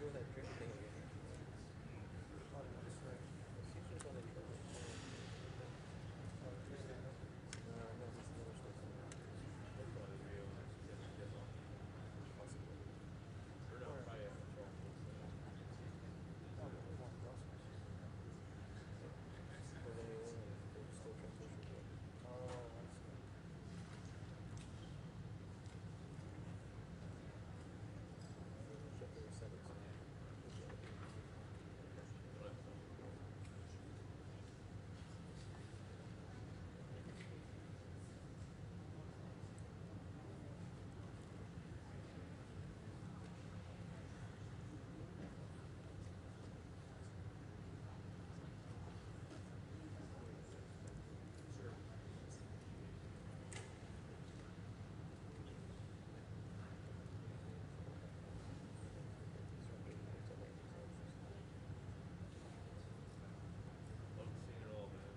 do that drink thing again. Oh, that's right. It's usually on the church. Oh, just stand up. No, this is another stuff. That's probably real. Possibly. Or no, Where? probably at Charles. Oh, but we want Brussels. Well, then they're still transitioning. Oh, I see. Check the settings. Sure. Love seeing it all, man.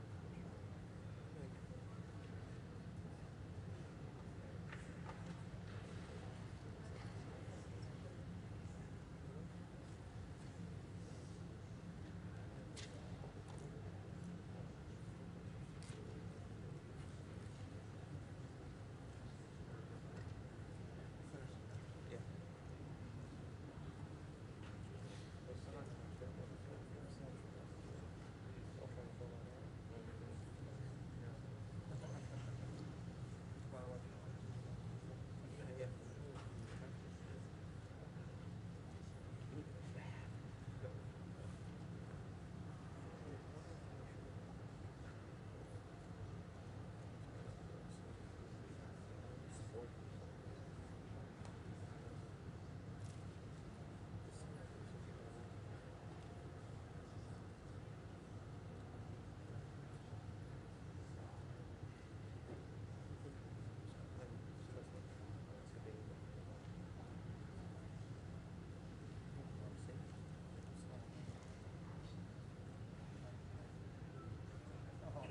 Finish. Yeah. What's the number? I'll try to fill that out. Yeah. By what? Yeah. Oh,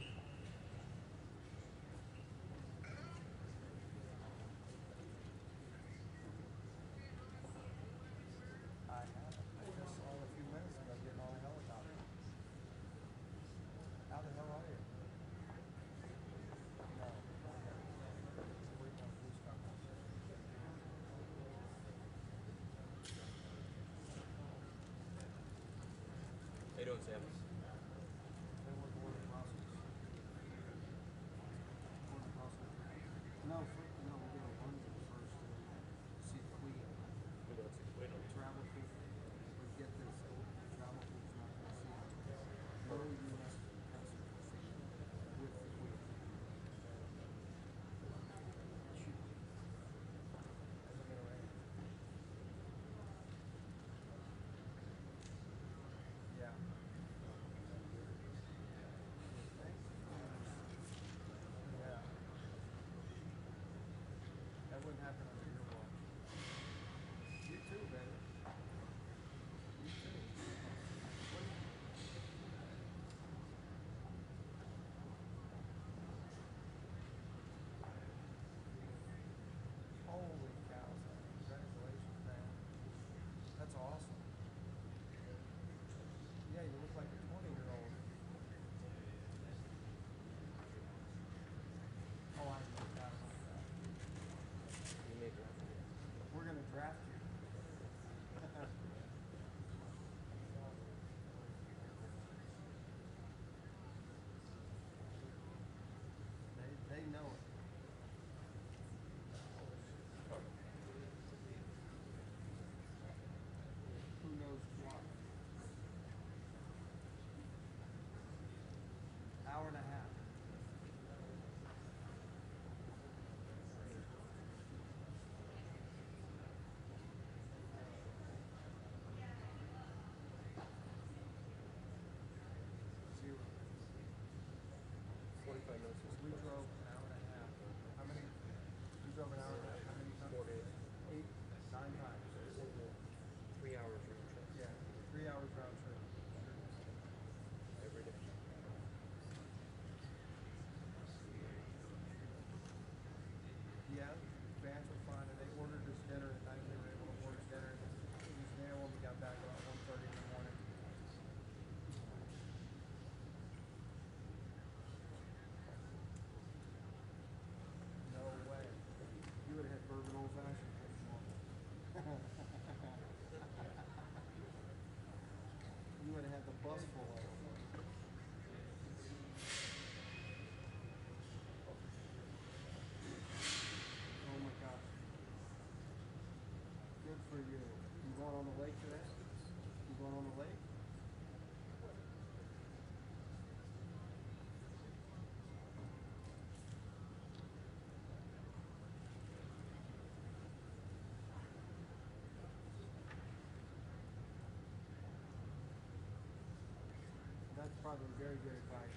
I haven't. I just saw it a few minutes ago getting on a helicopter. How the hell are you? No, not yet. We're waiting on Blue Star. How you doing, Sam? They want to order Brussels. Order Brussels. No, no, we go to London first to see the Queen. We don't see. Wait, no. Travel food. But get this, travel food's not going to see it. No U.S. passengers with the Queen. Shoot. Is it gonna rain? Yeah. probably very good advice.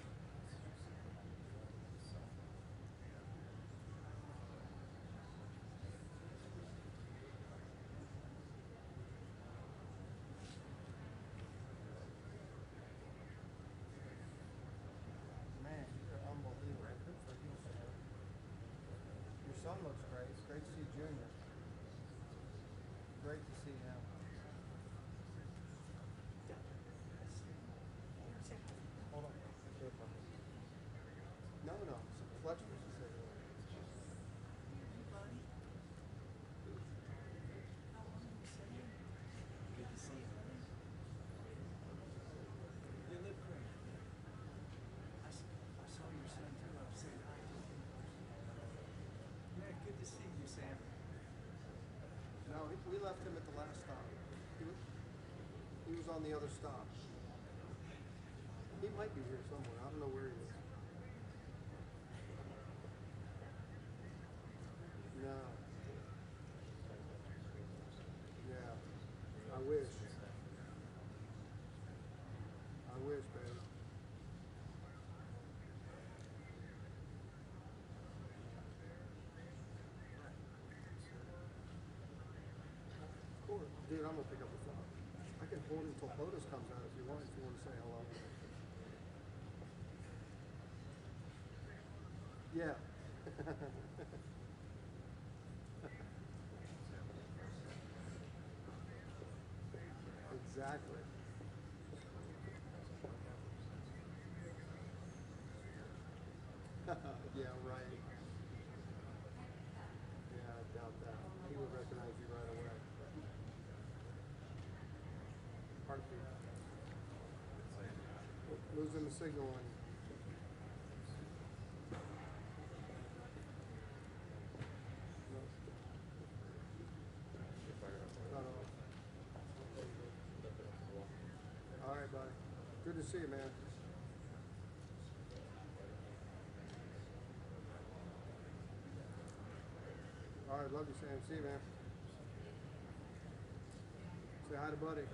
Man, you're unbelievable. Good for you, sir. Your son looks great. It's great to see Junior. Great to see him. Hold on. No, no. Fletcher was just saying. Good to see you. You look great. I saw your son too. I was saying hi to him. Yeah, good to see you, Sam. No, we left him at the last stop. He was on the other stop. He might be here somewhere. I don't know where he is. No. Yeah. I wish. I wish, baby. Of course. Dude, I'm gonna pick up the phone. I can hold it until Otis comes out if you want to say hello. Yeah. Exactly. Yeah, right. Yeah, I doubt that. He would recognize you right away. Heartbeat. Losing the signal on you. No. Not at all. All right, buddy. Good to see you, man. All right, love you, Sam. See you, man. Say hi to Buddy.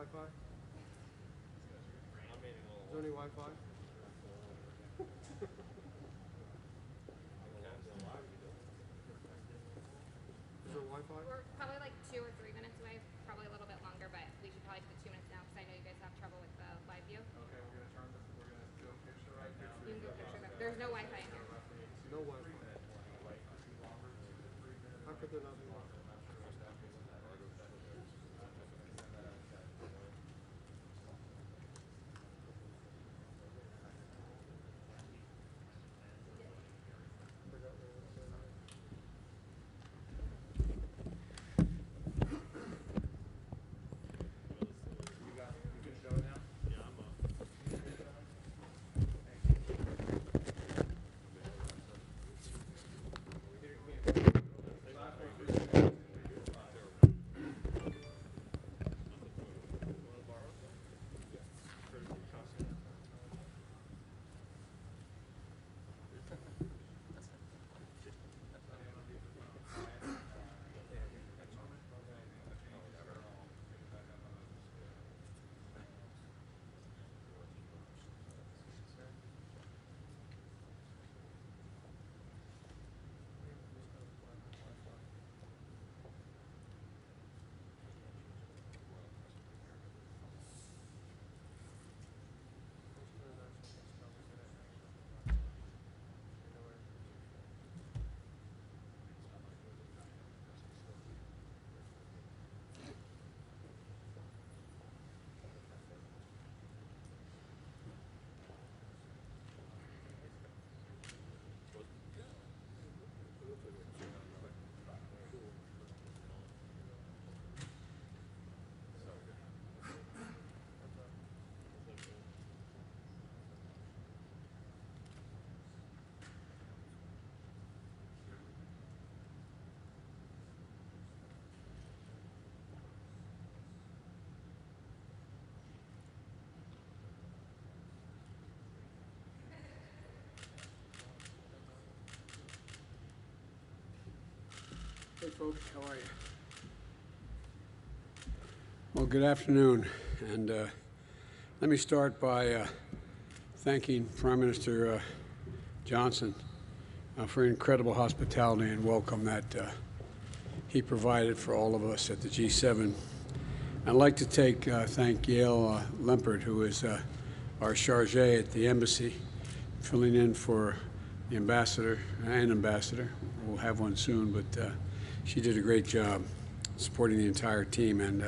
Wi-Fi? Is there any Wi-Fi? Is there Wi-Fi? We're probably like 2 or 3 minutes away, probably a little bit longer, but we should probably do the 2 minutes now because I know you guys have trouble with the live view. Okay, we're gonna do a picture right now. You can go picture them. There's no Wi-Fi in here. No Wi-Fi. How could there not be Wi-Fi? You can show it now? Hey folks, how are you? Well, good afternoon, and let me start by thanking Prime Minister Johnson for incredible hospitality and welcome that he provided for all of us at the G7. I'd like to thank Yale Lempert, who is our charge at the embassy, filling in for the ambassador and ambassador. We'll have one soon, but she did a great job supporting the entire team, and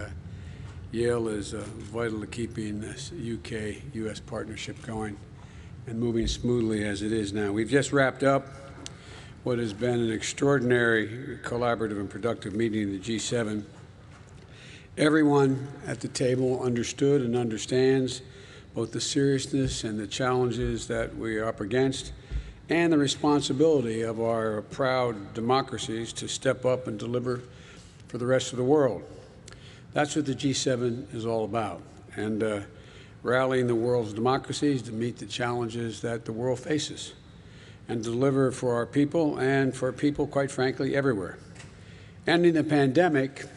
Yale is vital to keeping this UK-US partnership going and moving smoothly as it is now. We've just wrapped up what has been an extraordinary collaborative and productive meeting of the G7. Everyone at the table understood and understands both the seriousness and the challenges that we are up against, and the responsibility of our proud democracies to step up and deliver for the rest of the world. That's what the G7 is all about, and rallying the world's democracies to meet the challenges that the world faces and deliver for our people and for people, quite frankly, everywhere. Ending the pandemic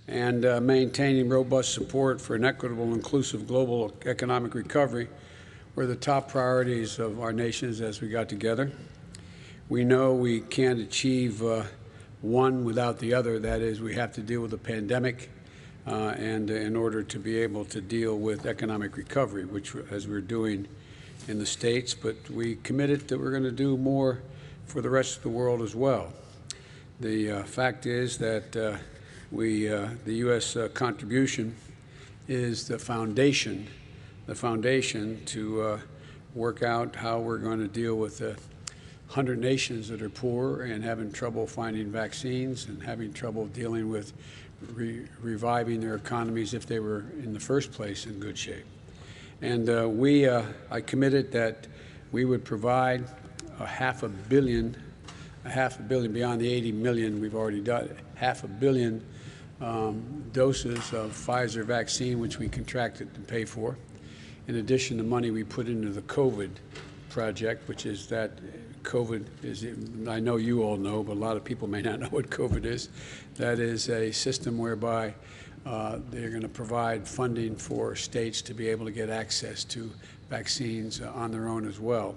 and maintaining robust support for an equitable, inclusive global economic recovery were the top priorities of our nations as we got together. We know we can't achieve one without the other. That is, we have to deal with the pandemic and in order to be able to deal with economic recovery, which, as we're doing in the States, but we committed that we're going to do more for the rest of the world as well. The fact is that the U.S. contribution is the foundation to work out how we're going to deal with the 100 nations that are poor and having trouble finding vaccines and having trouble dealing with reviving their economies if they were in the first place in good shape. And I committed that we would provide $500 million beyond the 80 million we've already done, $500 million doses of Pfizer vaccine, which we contracted to pay for. In addition, the money we put into the COVID project, which is that COVID is, I know you all know, but a lot of people may not know what COVID is. That is a system whereby they're going to provide funding for states to be able to get access to vaccines on their own as well.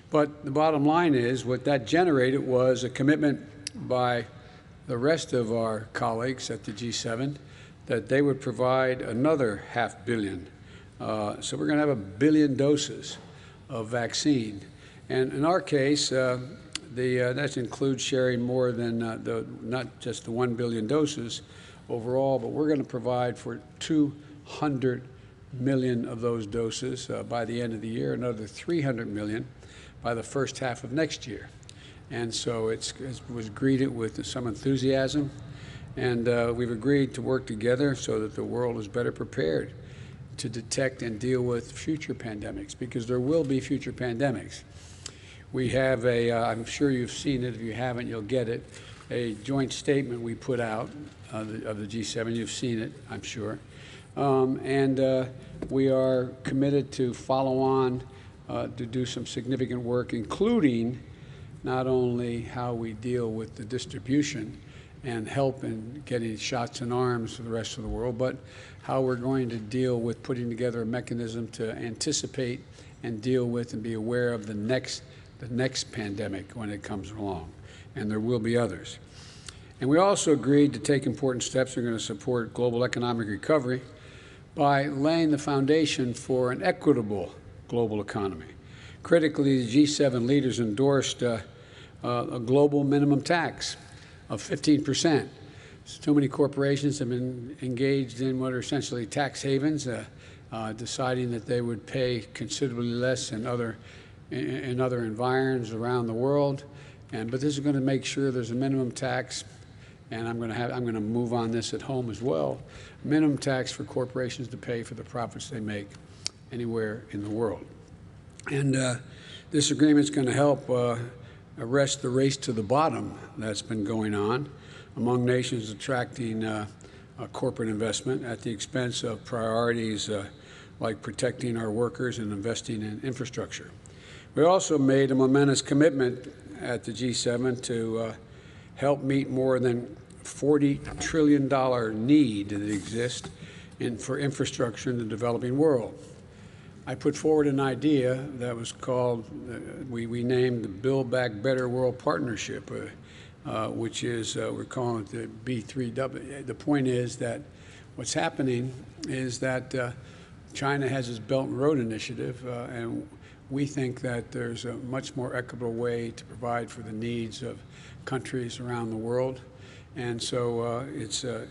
But the bottom line is what that generated was a commitment by the rest of our colleagues at the G7 that they would provide another $500 million. So we're going to have 1 billion doses of vaccine. And in our case, that includes sharing more than not just the 1 billion doses overall, but we're going to provide for 200 million of those doses by the end of the year, another 300 million by the first half of next year. And so it was greeted with some enthusiasm, and we've agreed to work together so that the world is better prepared to detect and deal with future pandemics, because there will be future pandemics. We have I'm sure you've seen it. If you haven't, you'll get it, a joint statement we put out of the G7. You've seen it, I'm sure. And we are committed to follow on to do some significant work, including not only how we deal with the distribution and help in getting shots in arms for the rest of the world, but how we're going to deal with putting together a mechanism to anticipate and deal with and be aware of the next pandemic when it comes along. And there will be others. And we also agreed to take important steps. We're going to support global economic recovery by laying the foundation for an equitable global economy. Critically, the G7 leaders endorsed a global minimum tax of 15%. So many corporations have been engaged in what are essentially tax havens, deciding that they would pay considerably less in other environs around the world. But this is going to make sure there's a minimum tax, and I'm going to move on this at home as well. Minimum tax for corporations to pay for the profits they make anywhere in the world. And this agreement is going to help arrest the race to the bottom that's been going on among nations attracting corporate investment at the expense of priorities like protecting our workers and investing in infrastructure. We also made a momentous commitment at the G7 to help meet more than $40 trillion need that exists for infrastructure in the developing world. I put forward an idea that was called, we named the Build Back Better World Partnership, which is, we're calling it the B3W. The point is that what's happening is that China has its Belt and Road Initiative, and we think that there's a much more equitable way to provide for the needs of countries around the world. And so it's a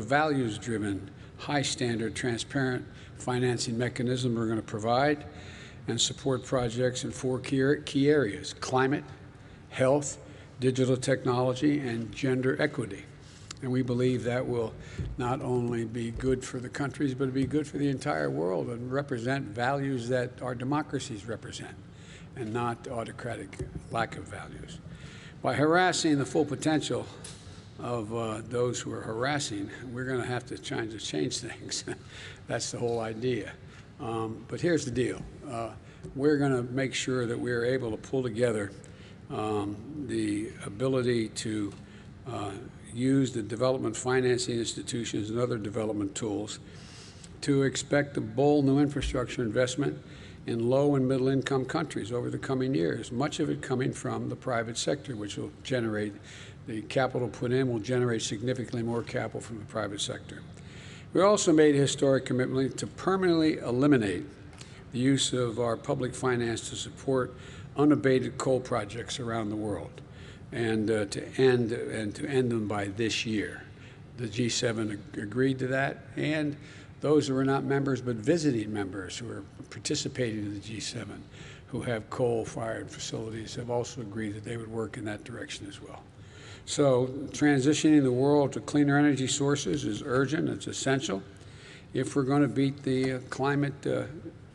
values-driven, high-standard, transparent financing mechanism we're going to provide and support projects in 4 key areas: climate, health, digital technology, and gender equity. And we believe that will not only be good for the countries, but it'll be good for the entire world and represent values that our democracies represent, and not autocratic lack of values. By harassing the full potential of those who are harassing, we're going to have to change things. That's the whole idea. But here's the deal. We're going to make sure that we're able to pull together the ability to use the development financing institutions and other development tools to expect a bold new infrastructure investment in low and middle income countries over the coming years, much of it coming from the private sector, which will generate, the capital put in will generate significantly more capital from the private sector. We also made a historic commitment to permanently eliminate the use of our public finance to support unabated coal projects around the world, and to end them by this year. The G7 agreed to that, and those who are not members but visiting members who are participating in the G7 who have coal-fired facilities have also agreed that they would work in that direction as well. So transitioning the world to cleaner energy sources is urgent, it's essential. If we're going to beat the climate,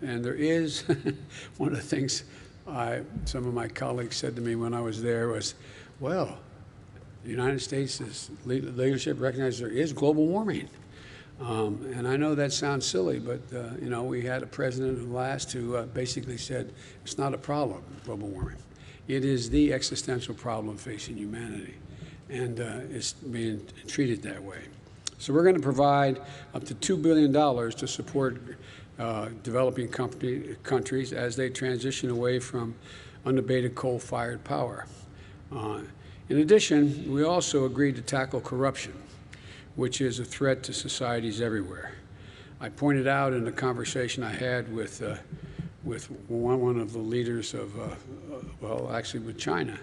and there is, one of the things some of my colleagues said to me when I was there was, well, the United States' leadership recognizes there is global warming. And I know that sounds silly, but you know, we had a president who basically said it's not a problem, global warming. It is the existential problem facing humanity, and it's being treated that way. So we're going to provide up to $2 billion to support developing countries as they transition away from unabated coal-fired power. In addition, we also agreed to tackle corruption, which is a threat to societies everywhere. I pointed out in a conversation I had with one of the leaders of, well, actually with China,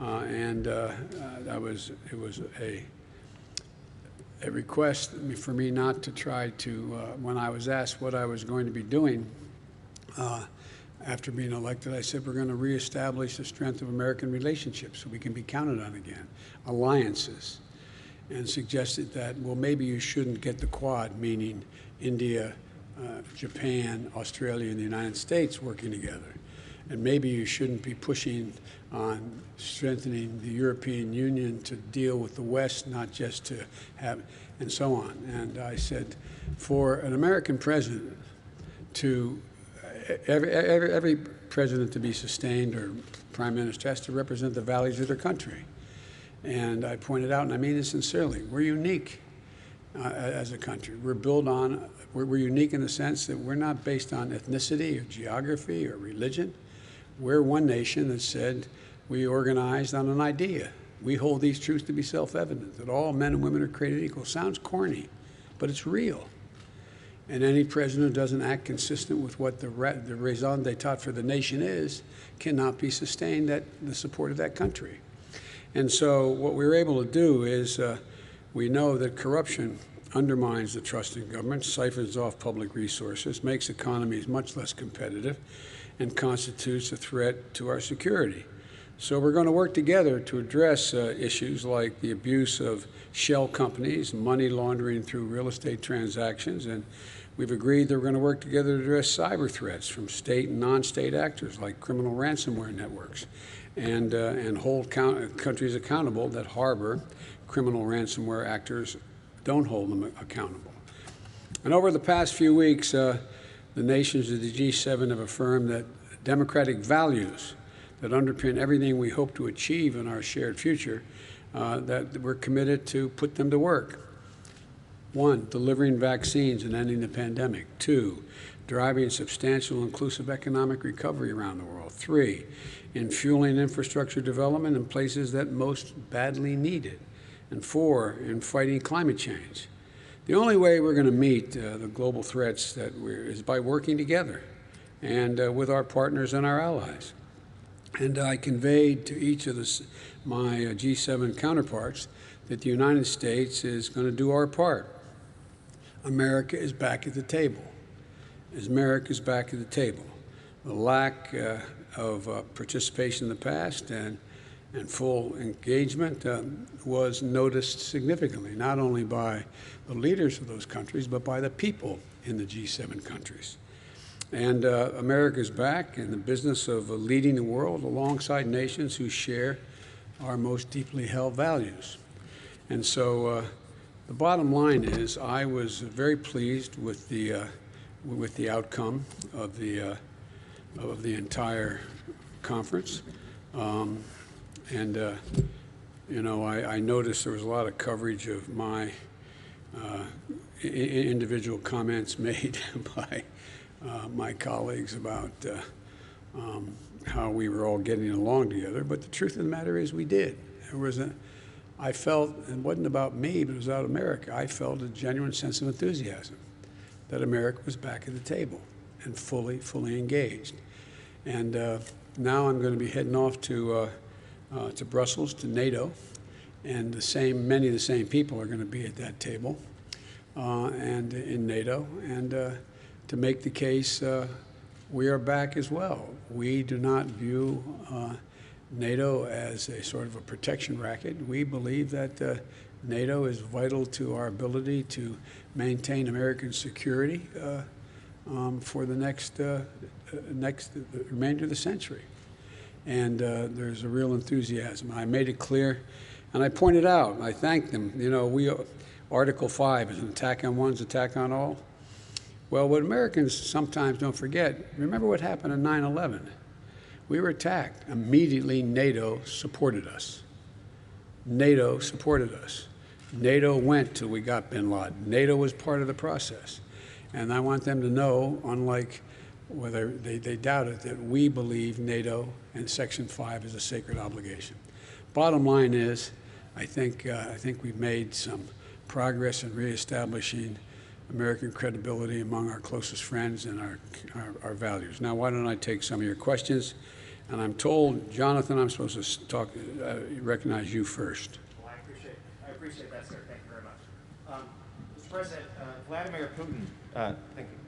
it was a request for me not to try to, when I was asked what I was going to be doing after being elected, I said we're going to reestablish the strength of American relationships so we can be counted on again, alliances, and suggested that, well, maybe you shouldn't get the Quad, meaning India, Japan, Australia, and the United States working together. And maybe you shouldn't be pushing on strengthening the European Union to deal with the West, not just to have, and so on. And I said, for an American president to, every president to be sustained or prime minister has to represent the values of their country. And I pointed out, and I mean this sincerely, we're unique as a country. We're unique in the sense that we're not based on ethnicity or geography or religion. We're one nation that said we organized on an idea. We hold these truths to be self-evident, that all men and women are created equal. Sounds corny, but it's real. And any president who doesn't act consistent with what the raison d'etat for the nation is cannot be sustained at the support of that country. And so what we were able to do is we know that corruption undermines the trust in government, siphons off public resources, makes economies much less competitive, and constitutes a threat to our security. So we're going to work together to address issues like the abuse of shell companies, money laundering through real estate transactions, and we've agreed that we're going to work together to address cyber threats from state and non-state actors like criminal ransomware networks, and hold countries accountable that harbor criminal ransomware actors, don't hold them accountable. And over the past few weeks, the nations of the G7 have affirmed that democratic values that underpin everything we hope to achieve in our shared future, that we're committed to put them to work. 1, delivering vaccines and ending the pandemic. 2, driving substantial inclusive economic recovery around the world. 3, in fueling infrastructure development in places that most badly need it. And 4, in fighting climate change. The only way we're going to meet the global threats is by working together and with our partners and our allies. And I conveyed to each of my G7 counterparts that the United States is going to do our part. America is back at the table. America is back at the table. The lack of participation in the past and full engagement was noticed significantly, not only by the leaders of those countries, but by the people in the G7 countries. And America is back in the business of leading the world alongside nations who share our most deeply held values. And so the bottom line is I was very pleased with the outcome of the entire conference. You know, I noticed there was a lot of coverage of my individual comments made by my colleagues about how we were all getting along together. But the truth of the matter is we did. I felt, it wasn't about me, but it was about America. I felt a genuine sense of enthusiasm that America was back at the table and fully engaged. And now I'm going to be heading off to Brussels, to NATO, and many of the same people are going to be at that table and in NATO, and to make the case we are back as well. We do not view NATO as a sort of a protection racket. We believe that NATO is vital to our ability to maintain American security for the remainder of the century. And there's a real enthusiasm. I made it clear, and I pointed out, and I thanked them. You know, Article 5 is an attack on one, is an attack on all. Well, what Americans sometimes don't forget, remember what happened on 9/11. We were attacked. Immediately, NATO supported us. NATO supported us. NATO went till we got bin Laden. NATO was part of the process. And I want them to know, unlike whether they doubt it, that we believe NATO and Section 5 is a sacred obligation. Bottom line is, I think we've made some progress in reestablishing American credibility among our closest friends and our values. Now, why don't I take some of your questions? And I'm told, Jonathan, I'm supposed to recognize you first. Well, I appreciate that, sir. Thank you very much. Mr. President, Vladimir Putin, thank you.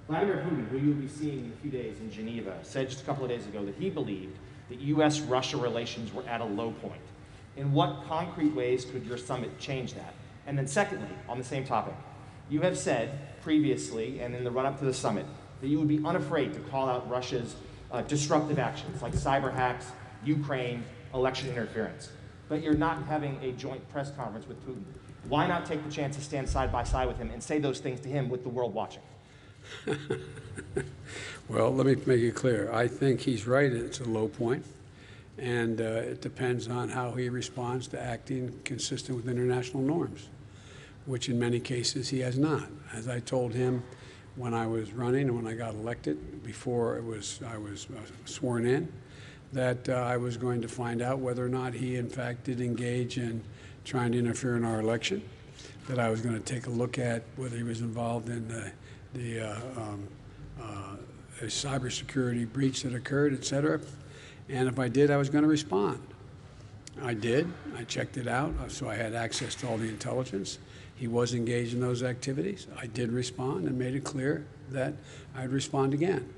Vladimir Putin, who you'll be seeing in a few days in Geneva, said just a couple of days ago that he believed that U.S.-Russia relations were at a low point. In what concrete ways could your summit change that? And then secondly, on the same topic, you have said previously and in the run-up to the summit that you would be unafraid to call out Russia's disruptive actions like cyber hacks, Ukraine, election interference. But you're not having a joint press conference with Putin. Why not take the chance to stand side by side with him and say those things to him with the world watching? Well, let me make it clear. I think he's right. It's a low point, and it depends on how he responds to acting consistent with international norms, which in many cases he has not. As I told him when I was running and when I got elected, before I was sworn in, that I was going to find out whether or not he in fact did engage in trying to interfere in our election, that I was going to take a look at whether he was involved in a cybersecurity breach that occurred, et cetera. And if I did, I was going to respond. I did. I checked it out, so I had access to all the intelligence. He was engaged in those activities. I did respond and made it clear that I'd respond again.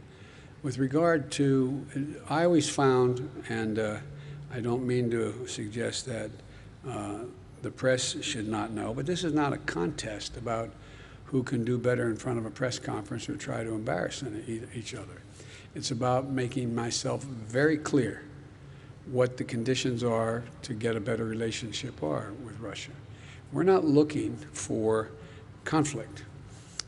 With regard to, I always found, and I don't mean to suggest that the press should not know, but this is not a contest about who can do better in front of a press conference or try to embarrass each other. It's about making myself very clear what the conditions are to get a better relationship with Russia. We're not looking for conflict.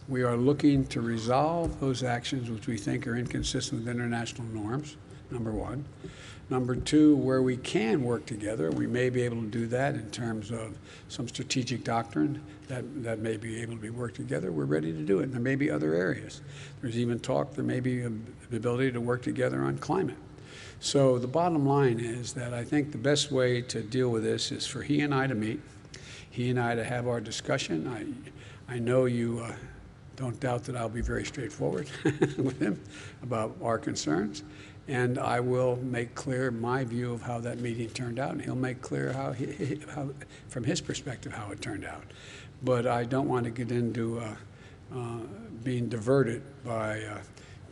We are looking to resolve those actions which we think are inconsistent with international norms, number one. Number two, where we can work together, we may be able to do that in terms of some strategic doctrine that may be able to be worked together. We're ready to do it. And there may be other areas. There's even talk there may be the ability to work together on climate. So the bottom line is that I think the best way to deal with this is for he and I to meet, he and I to have our discussion. I know you don't doubt that I'll be very straightforward with him about our concerns. And I will make clear my view of how that meeting turned out, and he'll make clear how from his perspective, how it turned out. But I don't want to get into being diverted by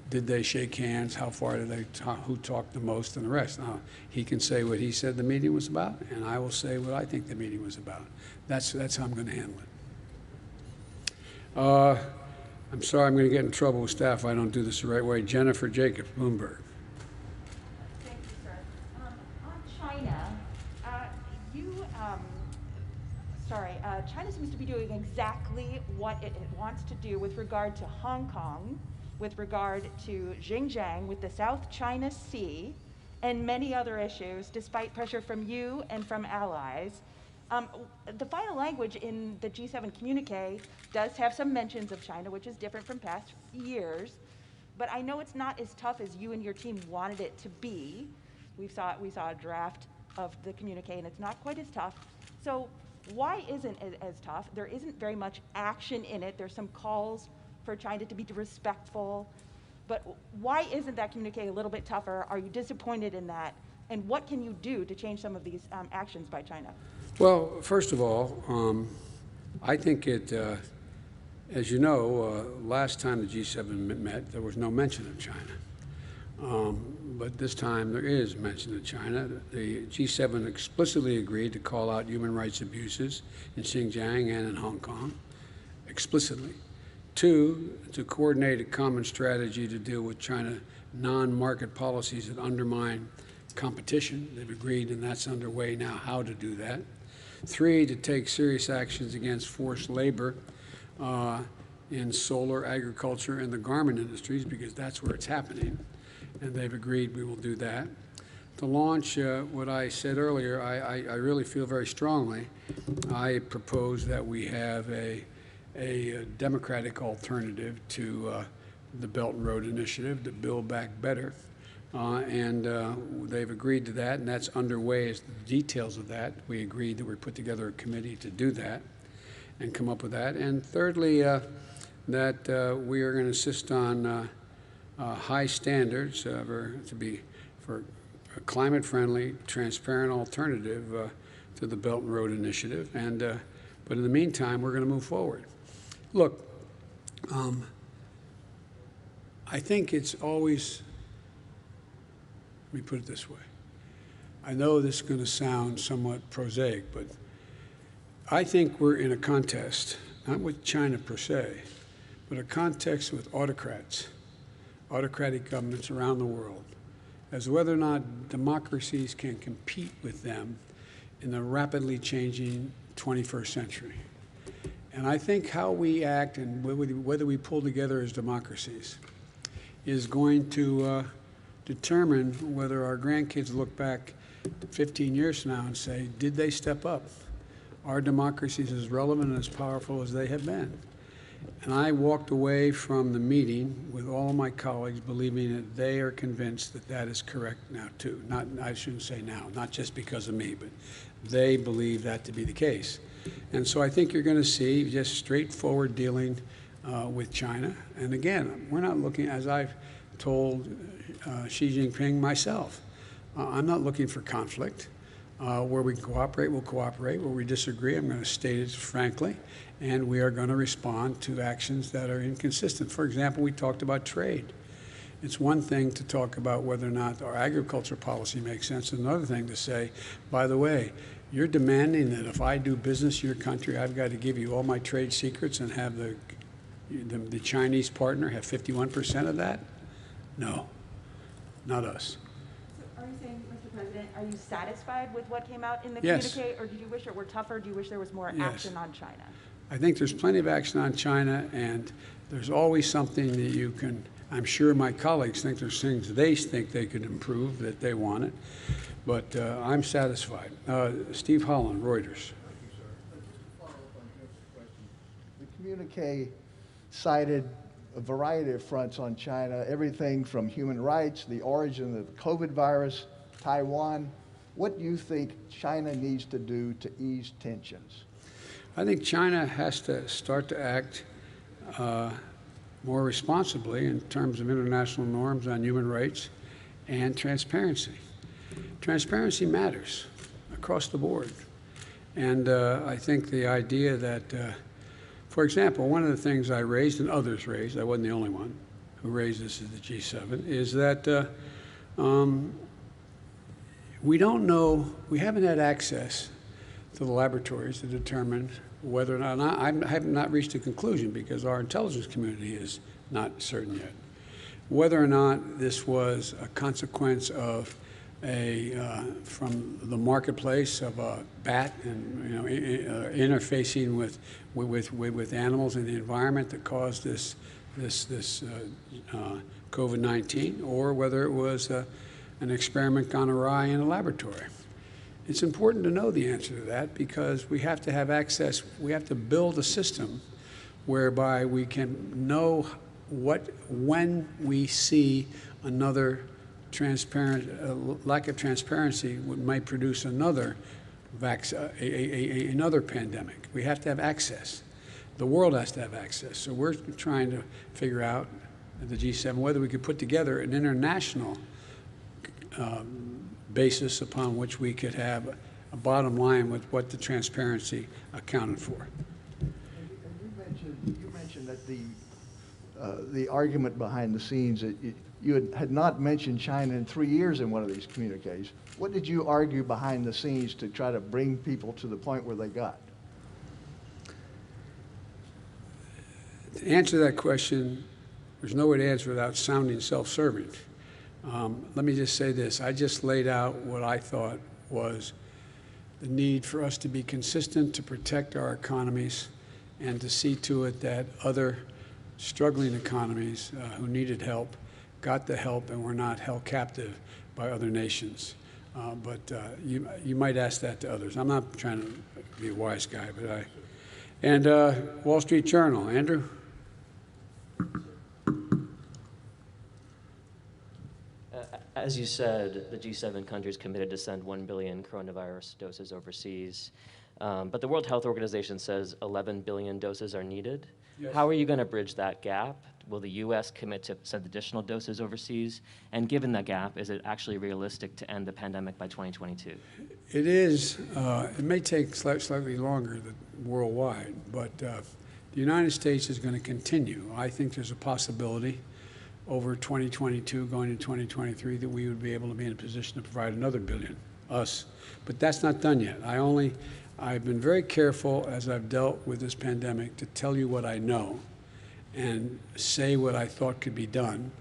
did they shake hands, how far did they talk, who talked the most, and the rest. Now, he can say what he said the meeting was about, and I will say what I think the meeting was about. That's how I'm going to handle it. I'm sorry I'm going to get in trouble with staff if I don't do this the right way. Jennifer Jacobs, Bloomberg. Thank you, sir. On China, China seems to be doing exactly what it wants to do with regard to Hong Kong, with regard to Xinjiang, with the South China Sea, and many other issues, despite pressure from you and from allies. The final language in the G7 communique does have some mentions of China, which is different from past years, but I know it's not as tough as you and your team wanted it to be. We saw a draft of the communique, and it's not quite as tough. So why isn't it as tough? There isn't very much action in it. There's some calls for China to be respectful, but why isn't that communique a little bit tougher? Are you disappointed in that? And what can you do to change some of these actions by China? Well, first of all, I think it, as you know, last time the G7 met, there was no mention of China. But this time there is mention of China. The G7 explicitly agreed to call out human rights abuses in Xinjiang and in Hong Kong, explicitly. Two, to coordinate a common strategy to deal with China non-market policies that undermine competition. They've agreed, and that's underway now, how to do that. Three, to take serious actions against forced labor in solar, agriculture, and the garment industries, because that's where it's happening. And they've agreed we will do that. to launch what I said earlier, I really feel very strongly. I propose that we have a democratic alternative to the Belt and Road Initiative, to Build Back Better. And they've agreed to that, and that's underway as the details of that. We agreed that we put together a committee to do that and come up with that. And thirdly, that we are going to insist on high standards for a climate-friendly, transparent alternative to the Belt and Road Initiative. And but in the meantime, we're going to move forward. Look, I think it's always. Let me put it this way. I know this is going to sound somewhat prosaic, but I think we're in a contest, not with China per se, but a contest with autocrats, autocratic governments around the world, as to whether or not democracies can compete with them in the rapidly changing 21st century. And I think how we act and whether we pull together as democracies is going to determine whether our grandkids look back 15 years from now and say, did they step up? Are democracies as relevant and as powerful as they have been? And I walked away from the meeting with all of my colleagues believing that they are convinced that that is correct now too. Not, I shouldn't say now, not just because of me, but they believe that to be the case. And so I think you're going to see just straightforward dealing with China. And again, we're not looking, as I've told Xi Jinping myself, I'm not looking for conflict. Where we can cooperate, we'll cooperate. Where we disagree, I'm going to state it frankly, and we are going to respond to actions that are inconsistent. For example, we talked about trade. It's one thing to talk about whether or not our agriculture policy makes sense, and another thing to say, by the way, you're demanding that if I do business in your country, I've got to give you all my trade secrets and have the Chinese partner have 51% of that? No, not us. So are you saying, Mr. President, are you satisfied with what came out in the Yes. communique, or did you wish it were tougher? Do you wish there was more Yes. action on China? I think there's plenty of action on China, and there's always something that you can, I'm sure my colleagues think there's things they think they could improve, that they want it, but I'm satisfied. Steve Holland, Reuters. Follow up on Jeff's question. The communique cited a variety of fronts on China, everything from human rights, the origin of the COVID virus, Taiwan. What do you think China needs to do to ease tensions? I think China has to start to act more responsibly in terms of international norms on human rights and transparency. Transparency matters across the board. And I think the idea that, for example, one of the things I raised and others raised, I wasn't the only one who raised this at the G7, is that we don't know, we haven't had access to the laboratories to determine whether or not, I have not reached a conclusion because our intelligence community is not certain yet, whether or not this was a consequence of from the marketplace of a bat and interfacing with animals in the environment that caused this COVID-19, or whether it was an experiment gone awry in a laboratory. It's important to know the answer to that because we have to have access. We have to build a system whereby we can know when we see another lack of transparency might produce another another pandemic. We have to have access. The world has to have access. So we're trying to figure out at the G7 whether we could put together an international basis upon which we could have a bottom line with what the transparency accounted for. And you mentioned that the argument behind the scenes, that you had not mentioned China in 3 years in one of these communiques. What did you argue behind the scenes to try to bring people to the point where they got? To answer that question, there's no way to answer without sounding self-serving. Let me just say this. I just laid out what I thought was the need for us to be consistent, to protect our economies, and to see to it that other struggling economies who needed help got the help and were not held captive by other nations. You might ask that to others. I'm not trying to be a wise guy, but And Wall Street Journal, Andrew? As you said, the G7 countries committed to send 1 billion coronavirus doses overseas. But the World Health Organization says 11 billion doses are needed. Yes. How are you going to bridge that gap? Will the U.S. commit to send additional doses overseas? And given that gap, is it actually realistic to end the pandemic by 2022? It is. It may take slightly longer worldwide, but the United States is going to continue. I think there's a possibility over 2022, going to 2023, that we would be able to be in a position to provide another billion, us. But that's not done yet. I've been very careful as I've dealt with this pandemic to tell you what I know and say what I thought could be done.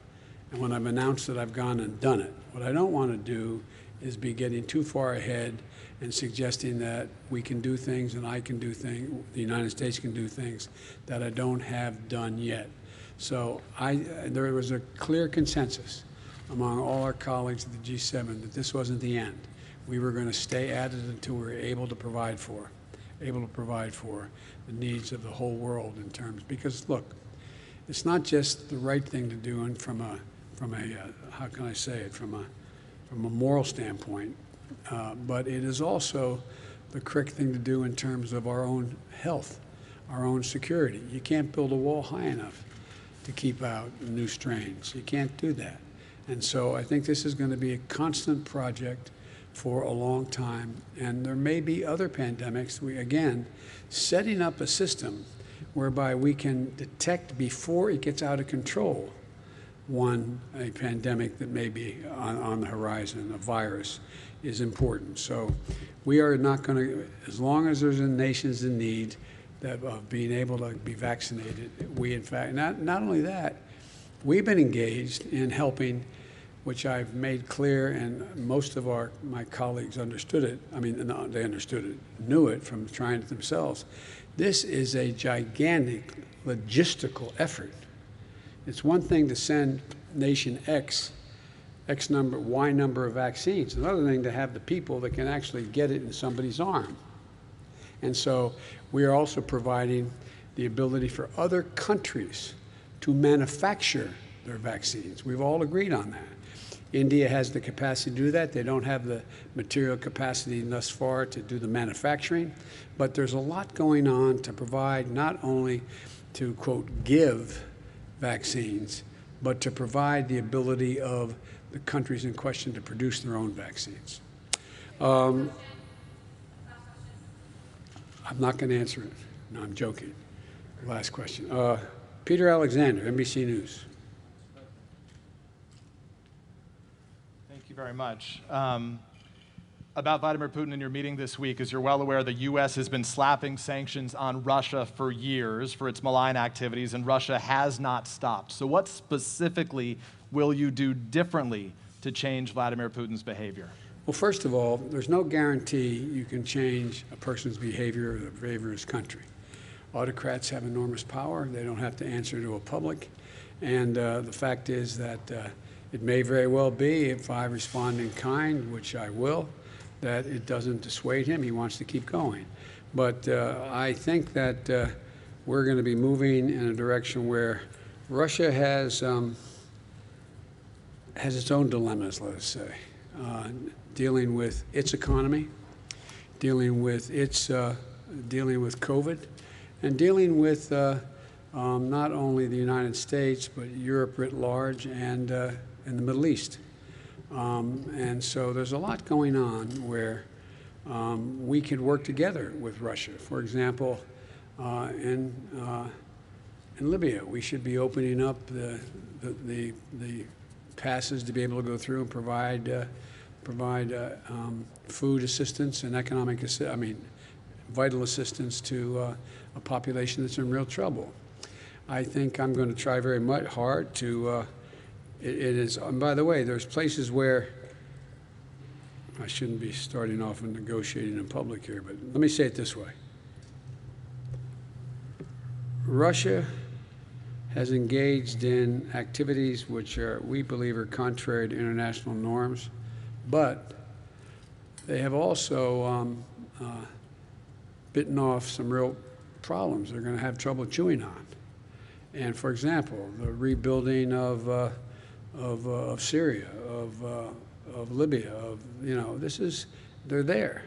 And when I've announced it, I've gone and done it. What I don't want to do is be getting too far ahead and suggesting that we can do things and I can do things, the United States can do things that I don't have done yet. So there was a clear consensus among all our colleagues at the G7 that this wasn't the end. We were going to stay at it until we were able to provide for the needs of the whole world in terms, because look, it's not just the right thing to do, and from a how can I say it, from a moral standpoint, but it is also the correct thing to do in terms of our own health, our own security. You can't build a wall high enough to keep out new strains. You can't do that. And so I think this is going to be a constant project for a long time. And there may be other pandemics. Again, setting up a system whereby we can detect before it gets out of control a pandemic that may be on the horizon, a virus, is important. So we are not going to, as long as there's nations in need of being able to be vaccinated, we in fact, not only that, we've been engaged in helping, which I've made clear, and most of my colleagues understood it. I mean, no, they understood it, knew it from trying it themselves. This is a gigantic logistical effort. It's one thing to send nation X number, Y number of vaccines. Another thing to have the people that can actually get it in somebody's arm. And so we are also providing the ability for other countries to manufacture their vaccines. We've all agreed on that. India has the capacity to do that. They don't have the material capacity thus far to do the manufacturing, but there's a lot going on to provide, not only to, quote, give vaccines, but to provide the ability of the countries in question to produce their own vaccines. I'm not going to answer it. No, I'm joking. Last question. Peter Alexander, NBC News. Thank you very much. About Vladimir Putin in your meeting this week, as you're well aware, the U.S. has been slapping sanctions on Russia for years for its malign activities, and Russia has not stopped. So what specifically will you do differently to change Vladimir Putin's behavior? Well, first of all, there's no guarantee you can change a person's behavior or the behavior of his country. Autocrats have enormous power. They don't have to answer to a public. And the fact is that it may very well be, if I respond in kind, which I will, that it doesn't dissuade him. He wants to keep going. But I think that we're going to be moving in a direction where Russia has its own dilemmas, let us say, dealing with its economy, dealing with COVID, and dealing with not only the United States, but Europe writ large and in the Middle East. And so there's a lot going on where we could work together with Russia. For example, in Libya, we should be opening up the passes to be able to go through and provide food assistance and vital assistance to a population that's in real trouble. I think I'm going to try very much hard to. It is, and by the way, there's places where I shouldn't be starting off and negotiating in public here, but let me say it this way. Russia has engaged in activities which we believe are contrary to international norms, but they have also bitten off some real problems they're going to have trouble chewing on. And for example, the rebuilding of Syria, of Libya, they're there.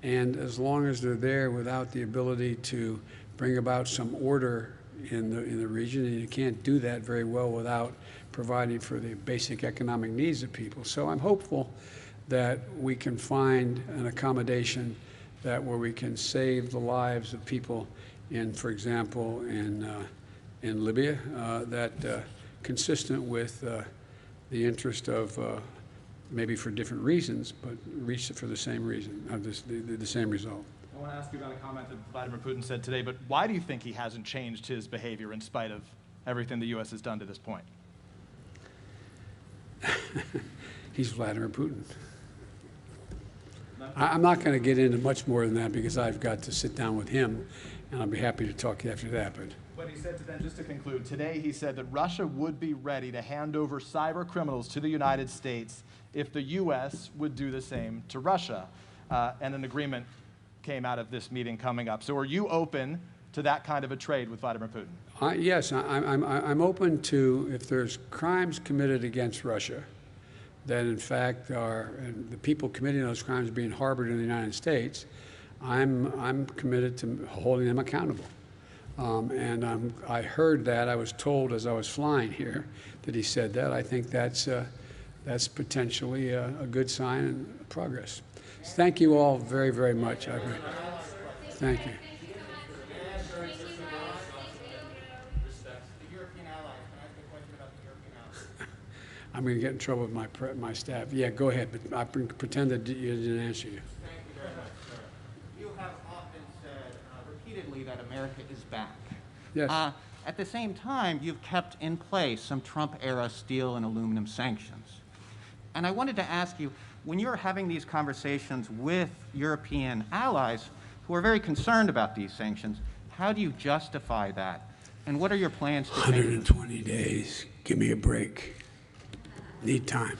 And as long as they're there without the ability to bring about some order in the region, and you can't do that very well without providing for the basic economic needs of people. So I'm hopeful that we can find an accommodation where we can save the lives of people for example, in Libya, consistent with the interest of maybe for different reasons, but reach for the same reason, the same result. I want to ask you about a comment that Vladimir Putin said today, but why do you think he hasn't changed his behavior in spite of everything the U.S. has done to this point? He's Vladimir Putin. I'm not going to get into much more than that because I've got to sit down with him, and I'll be happy to talk after that. But he said just to conclude, today he said that Russia would be ready to hand over cyber criminals to the United States if the U.S. would do the same to Russia. And an agreement came out of this meeting coming up. So are you open to that kind of a trade with Vladimir Putin? Yes, I'm open to, if there's crimes committed against Russia, that in fact the people committing those crimes being harbored in the United States, I'm committed to holding them accountable. I heard that. I was told as I was flying here that he said that. I think that's potentially a good sign and progress. So thank you all very, very much. Thank you. I'm going to get in trouble with my staff. Yeah, go ahead, but I pretend that you didn't answer you. Thank you very much, sir. You have often said repeatedly that America is back. Yes. At the same time, you've kept in place some Trump-era steel and aluminum sanctions. And I wanted to ask you, when you're having these conversations with European allies who are very concerned about these sanctions, how do you justify that? And what are your plans to 120 days. Give me a break. Need time.